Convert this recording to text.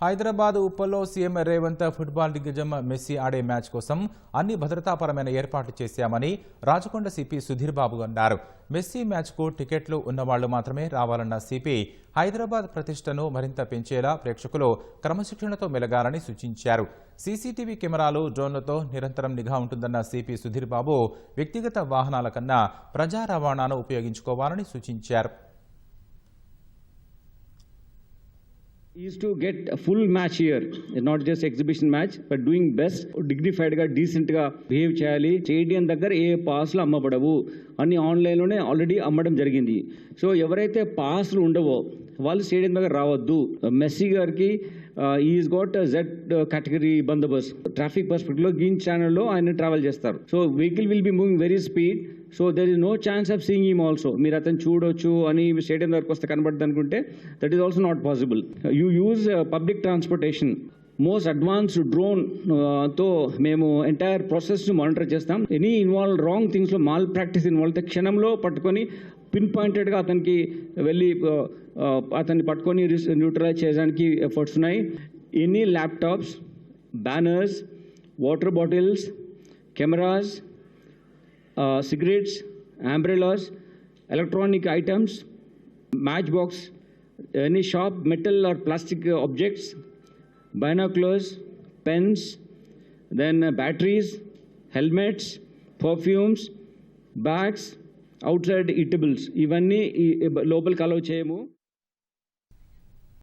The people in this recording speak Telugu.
హైదరాబాద్ ఉప్పల్లో సీఎం రేవంత్ ఫుట్బాల్ దిగ్గజం మెస్సీ ఆడే మ్యాచ్ కోసం అన్ని భద్రతాపరమైన ఏర్పాట్లు చేశామని రాచకొండ సిపి సుధీర్ బాబు అన్నారు. మెస్సీ మ్యాచ్కు టికెట్లు ఉన్నవాళ్లు మాత్రమే రావాలన్న సిపి హైదరాబాద్ ప్రతిష్టను మరింత పెంచేలా ప్రేక్షకులు క్రమశిక్షణతో మెలగాలని సూచించారు. సీసీటీవీ కెమెరాలు, డ్రోన్లతో నిరంతరం నిఘా ఉంటుందన్న సిపి సుధీర్ బాబు వ్యక్తిగత వాహనాల కన్నా ప్రజా రవాణాను ఉపయోగించుకోవాలని సూచించారు. Is to get a full match here, not just exhibition match, but doing best, dignified ga, decent ga behave cheyali. Stadium దగ్గర ఏ పాస్లు అమ్మబడవు అని ఆన్లైన్లోనే ఆల్రెడీ అమ్మడం జరిగింది. సో ఎవరైతే పాస్లు ఉండవో వాళ్ళు స్టేడియం దగ్గర రావద్దు. మెస్సీ గారికి ఈజ్ గాట్ జెడ్ కేటగిరీ బందోబస్తు ట్రాఫిక్ పర్స్పెక్టివ్లో గ్రీన్ ఛానల్లో ఆయన ట్రావెల్ చేస్తారు. So vehicle will be moving very speed. So there is no chance of seeing him also. మీరు అతను చూడొచ్చు అని స్టేడియం దగ్గరకు వస్తే కనబడుతుంది అనుకుంటే that is also not possible. You use public transportation. Most advanced drone తో మేము ఎంటైర్ ప్రాసెస్ మానిటర్ చేస్తాం. ఎనీ ఇన్వాల్వ్ రాంగ్ థింగ్స్లో మాల్ ప్రాక్టీస్ ఇన్వాల్వ్ అయితే క్షణంలో పట్టుకొని పిన్ పాయింటెడ్గా అతనికి వెళ్ళి అతన్ని పట్టుకొని న్యూట్రలైజ్ చేయడానికి ఎఫర్ట్స్ ఉన్నాయి. Any laptops, banners, water bottles, cameras, cigarettes, umbrellas, electronic items, matchbox, any sharp metal or plastic objects, binoculars, pens, then batteries, helmets, perfumes, bags, outside eatables. ఇవన్నీ లోపలికి అలౌ చేయము.